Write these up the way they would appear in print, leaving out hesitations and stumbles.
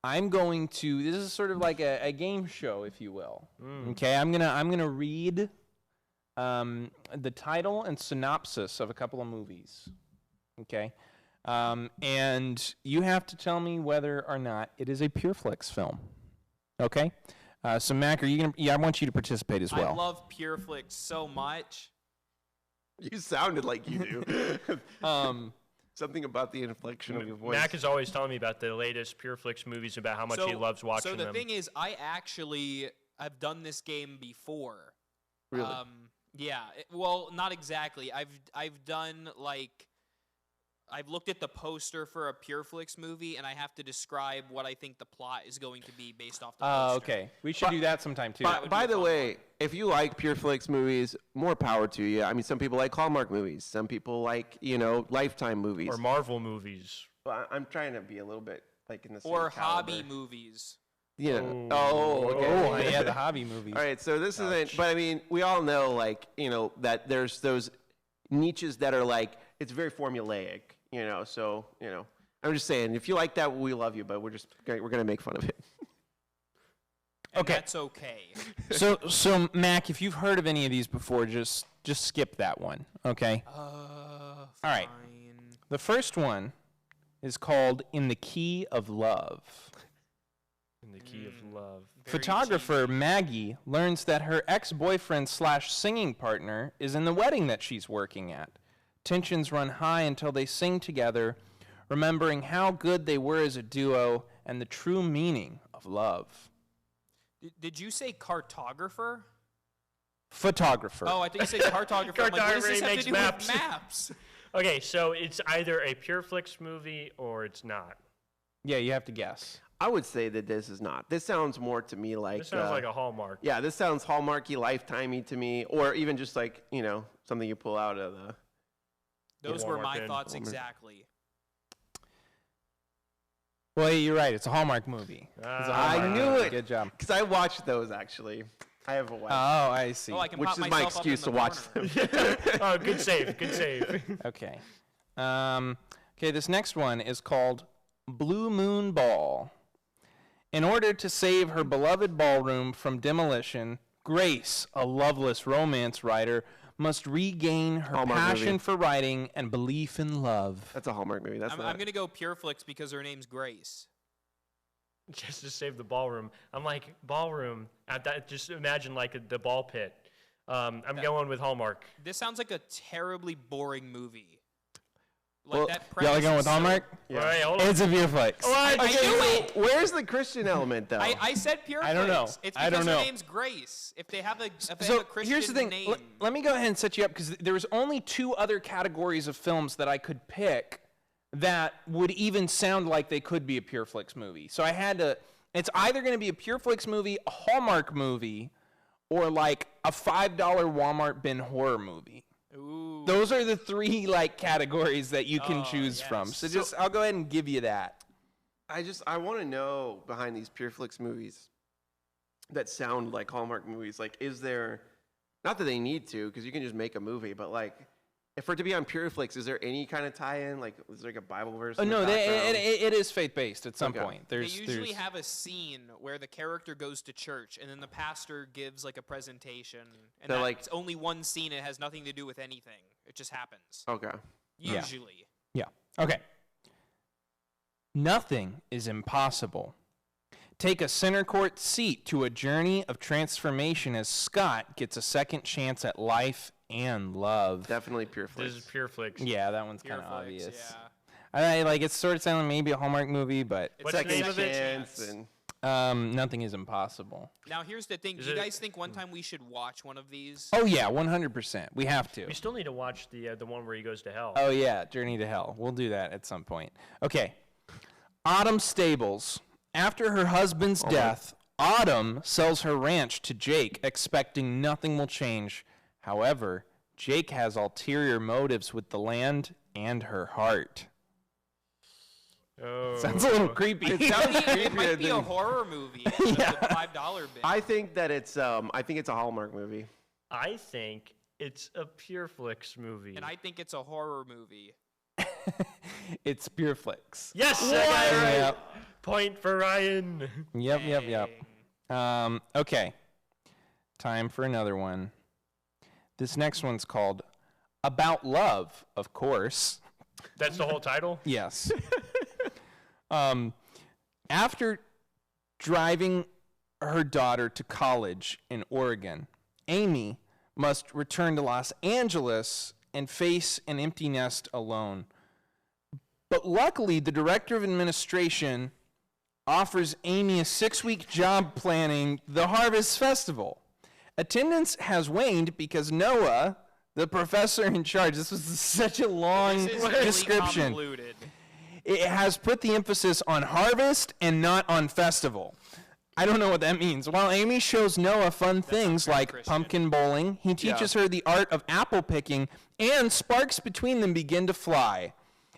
I'm going to. This is sort of like a game show, if you will. Okay, I'm gonna read the title and synopsis of a couple of movies. Okay, and you have to tell me whether or not it is a PureFlix film. Okay, so Mac, are you gonna? Yeah, I want you to participate as well. I love PureFlix so much. You sounded like you do. Something about the inflection of your voice. Mac is always telling me about the latest PureFlix movies, about how much he loves watching them. So the thing is, I've done this game before. Really? Yeah. Well, not exactly. I've done I've looked at the poster for a PureFlix movie, and I have to describe what I think the plot is going to be based off the poster. Okay. We should do that sometime, too. By the way, if you like PureFlix movies, more power to you. I mean, some people like Hallmark movies. Some people like, Lifetime movies. Or Marvel movies. Well, I'm trying to be a little bit in the same Or caliber. hobby movies. Yeah. Oh, okay. Oh, yeah, the hobby movies. All right, so this isn't, but I mean, we all know, that there's those niches that are it's very formulaic. I'm just saying, if you like that, we love you, but we're going to make fun of it. And Okay. that's okay. So Mac, if you've heard of any of these before, just skip that one, okay? All right. The first one is called In the Key of Love. In the Key of Love. Photographer Maggie learns that her ex-boyfriend / singing partner is in the wedding that she's working at. Tensions run high until they sing together, remembering how good they were as a duo and the true meaning of love. Did you say cartographer? Photographer. Oh, I think you said cartographer. I'm like, what does this have to do maps. with maps? Okay, so it's either a PureFlix movie or it's not. Yeah, you have to guess. I would say that this is not. This sounds more to me like... This sounds like a Hallmark. Yeah, this sounds Hallmarky, Lifetimey to me, or even just something you pull out of the... Those were my Hallmark thoughts exactly. Well, you're right. It's a Hallmark movie. I knew it. Good job. Because I watched those, actually. I have a wife. Oh, I see. Oh, I can which pop is my myself up in excuse the to watch corner. them. Oh, good save. Good save. Okay. Okay, this next one is called Blue Moon Ball. In order to save her beloved ballroom from demolition, Grace, a loveless romance writer, must regain her Hallmark passion movie. for writing and belief in love. That's a Hallmark movie. That's I'm not. going to go PureFlix because her name's Grace. Just to save the ballroom. I'm like, ballroom. Just imagine the ball pit. I'm going with Hallmark. This sounds like a terribly boring movie. Well, that y'all are premise going is with so- Hallmark? Yeah. All right, hold on. It's a PureFlix. What? I knew it. Where's the Christian element, though? I said PureFlix. I don't know. It's because I don't know. her name's Grace. If they have a So Christian here's the thing. name. Let me go ahead and set you up because there's only two other categories of films that I could pick that would even sound like they could be a PureFlix movie. So I had to. It's either going to be a PureFlix movie, a Hallmark movie, or like a $5 Walmart bin horror movie. Ooh. Those are the three categories that you can choose from. yes. So I'll go ahead and give you that. I want to know behind these PureFlix movies that sound like Hallmark movies. Is there, not that they need to, because you can just make a movie, but if for it to be on PureFlix, is there any kind of tie-in? Is there a Bible verse? No, in the background? it is faith-based at some Okay. point. They usually have a scene where the character goes to church and then the pastor gives a presentation. And So, it's only one scene. It has nothing to do with anything. It just happens. Okay. Yeah. Usually. Yeah. Okay. Nothing is impossible. Take a center court seat to a journey of transformation as Scott gets a second chance at life and love. Definitely PureFlix. This is PureFlix. Yeah, that one's kind of PureFlix, obvious. yeah. It's sort of sounding maybe a Hallmark movie, but It's What's the name of it? Chance and nothing is impossible. Now, here's the thing. Do you guys think one time we should watch one of these? Oh yeah, 100%. We have to. We still need to watch the one where he goes to hell. Oh yeah, Journey to Hell. We'll do that at some point. Okay. Autumn Stables. After her husband's death, Autumn sells her ranch to Jake, expecting nothing will change. However, Jake has ulterior motives with the land and her heart. Oh. Sounds a little creepy. It sounds It might creepier be a than... horror movie. The $5 bit. I think that it's a Hallmark movie. I think it's a PureFlix movie. And I think it's a horror movie. It's PureFlix. Yes, I got it right. Yep. Point for Ryan. Yep. Okay. Time for another one. This next one's called About Love, of course. That's the whole title? Yes. After driving her daughter to college in Oregon, Amy must return to Los Angeles and face an empty nest alone. But luckily, the director of administration offers Amy a 6-week job planning the Harvest Festival. Attendance has waned because Noah, the professor in charge, this was such a long This is really description. convoluted. It has put the emphasis on harvest and not on festival. I don't know what that means. While Amy shows Noah fun things very like Christian. pumpkin bowling, he teaches her the art of apple picking, and sparks between them begin to fly.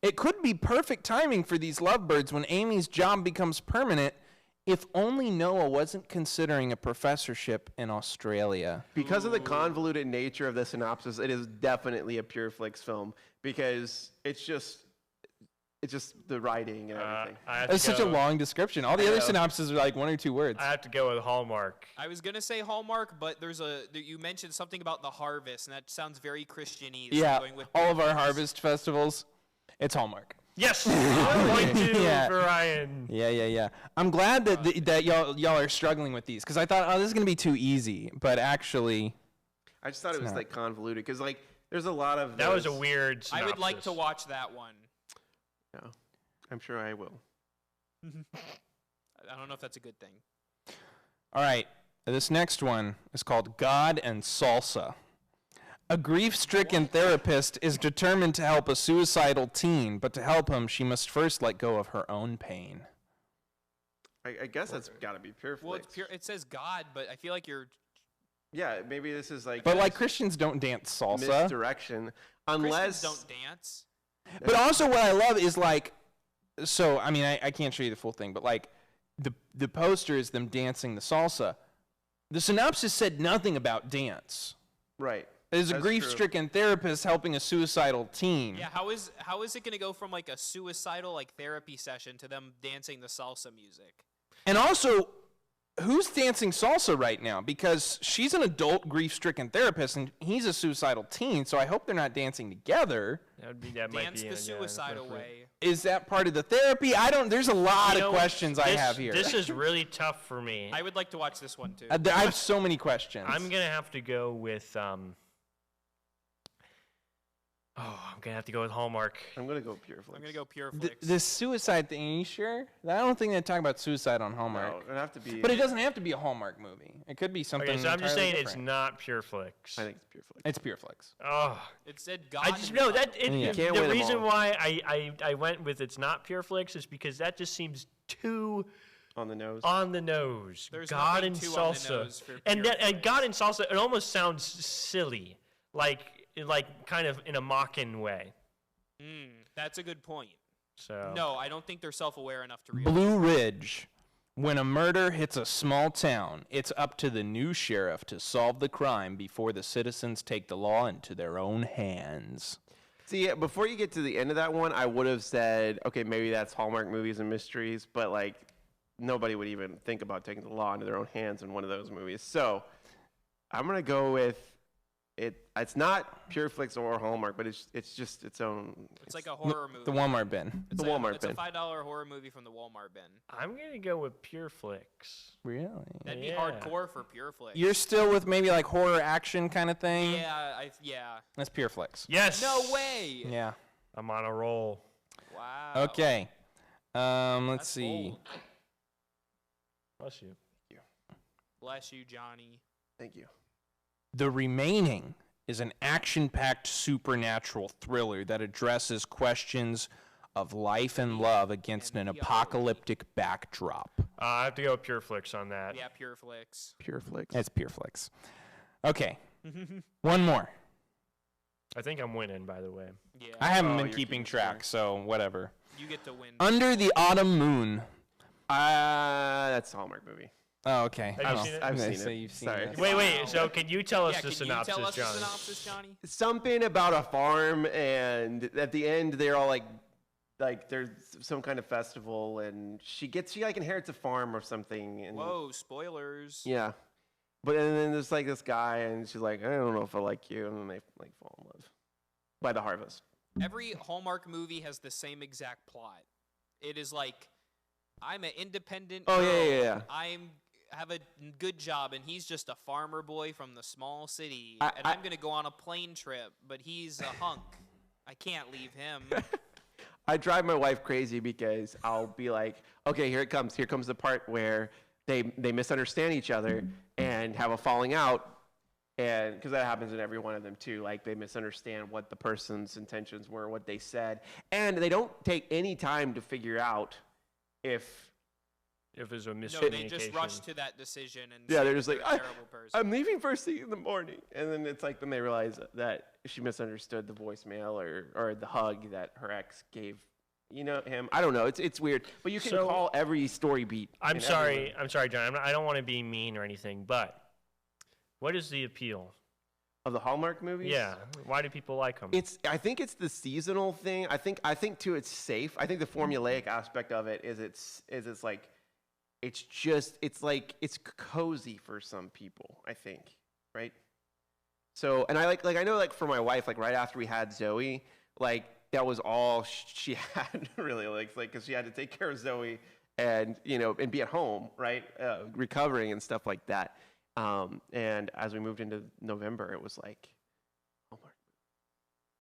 It could be perfect timing for these lovebirds when Amy's job becomes permanent, if only Noah wasn't considering a professorship in Australia. Because of the convoluted nature of the synopsis, it is definitely a PureFlix film because it's just the writing and everything. It's such a long description. All the other synopses are like 1 or 2 words. I have to go with Hallmark. I was gonna say Hallmark, but you mentioned something about the harvest, and that sounds very Christian-y. So Yeah, I'm going with all of our PureFlix. harvest festivals, it's Hallmark. Yes! Point 2 Yeah. for Ryan. Yeah. I'm glad that y'all are struggling with these because I thought, oh, this is gonna be too easy, but actually, I just thought it was not. like convoluted because like there's a lot of That was a those- weird synopsis. I would like to watch that one. Yeah, I'm sure I will. I don't know if that's a good thing. all right. This next one is called God and Salsa. A grief-stricken therapist is determined to help a suicidal teen, but to help him, she must first let go of her own pain. I guess that's got to be PureFlix. Well, it's pure. It says God, but I feel like you're Yeah, maybe this is like. But like Christians don't dance salsa. misdirection, Christians unless don't dance. But also what I love is like, so I mean I can't show you the full thing, but like the poster is them dancing the salsa. The synopsis said nothing about dance. right. There's a That's grief-stricken therapist helping a suicidal teen. Yeah, how is it gonna go from like a suicidal like therapy session to them dancing the salsa music? And also, who's dancing salsa right now? Because she's an adult grief-stricken therapist and he's a suicidal teen, so I hope they're not dancing together. That might Dance be the suicidal way. Is that part of the therapy? There's a lot of questions I have here. This is really tough for me. I would like to watch this one too. I have so many questions. I'm going to have to go with I'm going to have to go with Hallmark. I'm gonna go PureFlix. I'm gonna go PureFlix. The suicide thing, are you sure? I don't think they talk about suicide on Hallmark. No, it'd have to be. But it doesn't have to be a Hallmark movie. It could be something Okay, so I'm just entirely saying it's different. not PureFlix. I think it's PureFlix. It's PureFlix. Oh, It said God. I just and know God. that Yeah. Can't the win 'em reason all. why I went with it's not PureFlix is because that just seems too On the nose. on the nose. There's God nothing and too on the salsa, nose for and PureFlix. God and salsa. It almost sounds silly, like kind of in a mocking way. That's a good point. So No, I don't think they're self-aware enough to realize. Blue Ridge. When a murder hits a small town, it's up to the new sheriff to solve the crime before the citizens take the law into their own hands. See, before you get to the end of that one, I would have said, okay, maybe that's Hallmark movies and mysteries, but like nobody would even think about taking the law into their own hands in one of those movies. So I'm gonna go with it. It's not PureFlix or Hallmark, but it's just its own. It's like a horror movie. The Walmart bin. It's the Walmart It's a bin. $5 horror movie from the Walmart bin. I'm gonna go with PureFlix. Really? That'd be Yeah. hardcore for PureFlix. You're still with maybe like horror action kind of thing? Yeah. That's PureFlix. Yes. No way. Yeah. I'm on a roll. Wow. Okay. Let's That's see. bold. Bless you. Bless you, Johnny. Thank you. The Remaining is an action-packed supernatural thriller that addresses questions of life and love against an apocalyptic backdrop. I have to go with PureFlix on that. Yeah, PureFlix. PureFlix. That's PureFlix. Okay. One more. I think I'm winning, by the way. Yeah. I haven't Oh, been you're keeping keeping track, so whatever. You get to win. Under the Autumn Moon. That's a Hallmark movie. Oh, okay. Have you seen it? I've I'm gonna seen say it. you've seen Sorry. it. Wait. Wow. So can you tell us Yeah, the can synopsis, you tell us Johnny? the synopsis, Johnny? Something about a farm, and at the end they're all like like there's some kind of festival, and she like inherits a farm or something. And Whoa, spoilers. yeah, but and then there's like this guy, and she's like, I don't know if I like you, and then they like fall in love by the harvest. Every Hallmark movie has the same exact plot. It is like, I'm an independent girl. Yeah. I'm have a good job, and he's just a farmer boy from the small city, I'm going to go on a plane trip, but he's a hunk. I can't leave him. I drive my wife crazy because I'll be like, okay, here it comes. Here comes the part where they misunderstand each other and have a falling out. And because that happens in every one of them too, like they misunderstand what the person's intentions were, what they said, and they don't take any time to figure out if there's a miscommunication. No, they just rush to that decision and they're just like, a terrible person. I'm leaving first thing in the morning, and then it's like then they realize that she misunderstood the voicemail or the hug that her ex gave. Him. I don't know. It's weird, but you can call every story beat. I'm sorry, John. I don't want to be mean or anything, but what is the appeal of the Hallmark movies? Yeah, why do people like them? I think it's the seasonal thing. I think too it's safe. I think the formulaic aspect of it is it's like it's cozy for some people, I think, right? So, and I I know for my wife, right after we had Zoe, that was all she had really, because she had to take care of Zoe and and be at home, right, recovering and stuff like that. And as we moved into November, it was like